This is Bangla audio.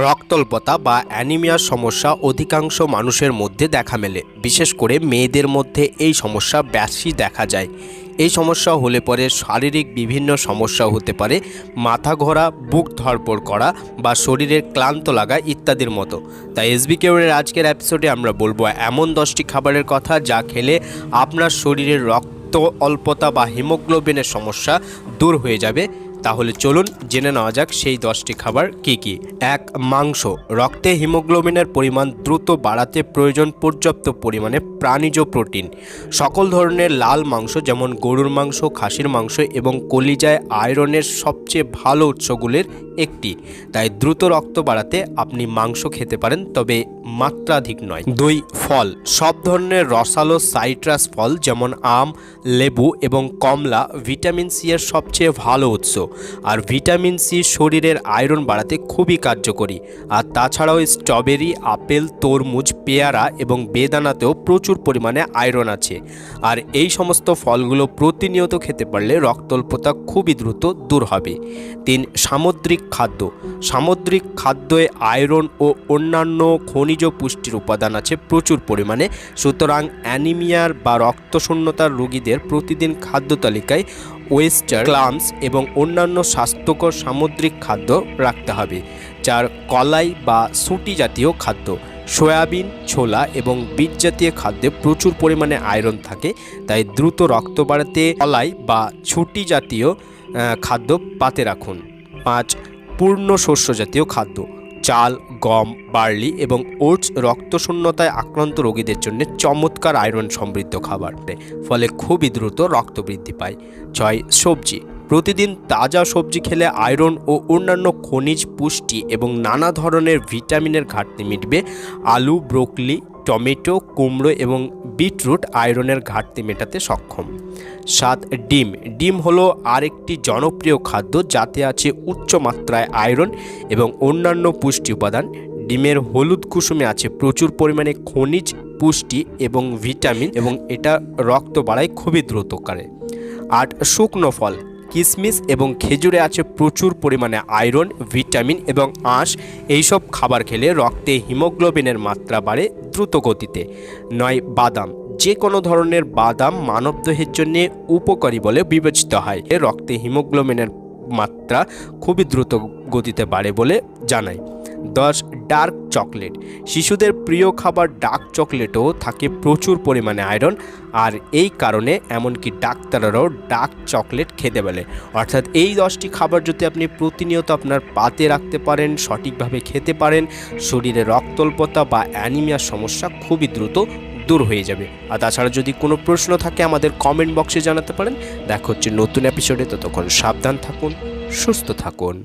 রক্তল্পতা বা অ্যানিমিয়ার সমস্যা অধিকাংশ মানুষের মধ্যে দেখা মেলে। বিশেষ করে মেয়েদের মধ্যে এই সমস্যা বেশি দেখা যায়। এই সমস্যা হলে পরে শারীরিক বিভিন্ন সমস্যা হতে পারে, মাথা ঘোরা, বুক ধড়ফড় করা বা শরীরের ক্লান্ত লাগা ইত্যাদির মতো। তাই এসবি কেয়ারের আজকের এপিসোডে আমরা বলবো এমন 10টি খাবারের কথা যা খেলে আপনার শরীরের রক্ত অল্পতা বা হিমোগ্লোবিনের সমস্যা দূর হয়ে যাবে। তাহলে চলুন জেনে নেওয়া যাক সেই 10টি খাবার কি কি। 1. মাংস। রক্তে হিমোগ্লোবিনের পরিমাণ দ্রুত বাড়াতে প্রয়োজন পর্যাপ্ত পরিমাণে প্রাণীজ প্রোটিন। সকল ধরনের লাল মাংস যেমন গরুর মাংস, খাসির মাংস এবং কলিজায় আয়রনের সবচেয়ে ভালো উৎসগুলির একটি। তাই দ্রুত রক্ত বাড়াতে আপনি মাংস খেতে পারেন, তবে মাত্রাধিক নয়। 2. ফল। সব ধরনের রসালো সাইট্রাস ফল যেমন আম, লেবু এবং কমলা ভিটামিন সি এর সবচেয়ে ভালো উৎস। আর ভিটামিন সি শরীরের আয়রন বাড়াতে খুবই কার্যকরী। আর তাছাড়াও স্ট্রবেরি, আপেল, তরমুজ, পেয়ারা এবং বেদানাতেও প্রচুর পরিমাণে আয়রন আছে। আর এই সমস্ত ফলগুলো প্রতিনিয়ত খেতে পারলে রক্তল্পতা খুবই দ্রুত দূর হবে। 3. সামুদ্রিক খাদ্য। সামুদ্রিক খাদ্যে আয়রন ও অন্যান্য খনিজ পুষ্টির উপাদান আছে প্রচুর পরিমাণে। সুতরাং অ্যানিমিয়ার বা রক্তশূন্যতার রোগীদের প্রতিদিন খাদ্য তালিকায় ওয়েস্টার, ক্লামস এবং অন্যান্য স্বাস্থ্যকর সামুদ্রিক খাদ্য রাখতে হবে। 4. কলাই বা শুঁটি জাতীয় খাদ্য। সয়াবিন, ছোলা এবং বীজ জাতীয় খাদ্যে প্রচুর পরিমাণে আয়রন থাকে, তাই দ্রুত রক্ত বাড়াতে কলাই বা ছুটি জাতীয় খাদ্য পাতে রাখুন। 5. পূর্ণ শস্য জাতীয় খাদ্য। চাল, গম, বার্লি এবং ওটস রক্তশূন্যতায় আক্রান্ত রোগীদের জন্য চমৎকার আয়রন সমৃদ্ধ খাবার, ফলে খুবই দ্রুত রক্ত বৃদ্ধি পায়। 6. সবজি। প্রতিদিন তাজা সবজি খেলে আয়রন ও অন্যান্য খনিজ পুষ্টি এবং নানা ধরনের ভিটামিনের ঘাটতি মিটবে। আলু, ব্রোকলি, টমেটো, কুমড়ো এবং বিটরুট আয়রনের ঘাটতি মেটাতে সক্ষম। 7. ডিম। ডিম হলো আরেকটি জনপ্রিয় খাদ্য যাতে আছে উচ্চ মাত্রায় আয়রন এবং অন্যান্য পুষ্টি উপাদান। ডিমের হলুদ কুসুমে আছে প্রচুর পরিমাণে খনিজ পুষ্টি এবং ভিটামিন এবং এটা রক্ত বাড়ায় খুবই দ্রুত করে। 8. শুকনো ফল। কিশমিশ এবং খেজুরে আছে প্রচুর পরিমাণে আয়রন, ভিটামিন এবং আঁশ। এইসব খাবার খেলে রক্তে হিমোগ্লোবিনের মাত্রা বাড়ে দ্রুত গতিতে। 9. বাদাম। যে কোনো ধরনের বাদাম মানবদেহের জন্য উপকারী বলে বিবেচিত হয়। রক্তে হিমোগ্লোবিনের মাত্রা খুবই দ্রুত গতিতে বাড়ে বলে জানায়। 10. Dark chocolate. শিশুদের প্রিয় খাবার ডার্ক চকলেটও থাকে প্রচুর পরিমাণে আয়রন, আর এই কারণে এমনকি ডাক্তাররাও ডার্ক চকলেট খেতে বলে। অর্থাৎ এই 10টি খাবার যদি আপনি প্রতিনিয়ত আপনার পাতে রাখতে পারেন, সঠিকভাবে খেতে পারেন, শরীরে রক্তল্পতা বা অ্যানিমিয়ার সমস্যা খুবই দ্রুত দূর হয়ে যাবে। আর তাছাড়া যদি কোনো প্রশ্ন থাকে আমাদের কমেন্ট বক্সে জানাতে পারেন। দেখা হচ্ছে নতুন এপিসোডে, ততক্ষণ সাবধান থাকুন, সুস্থ থাকুন।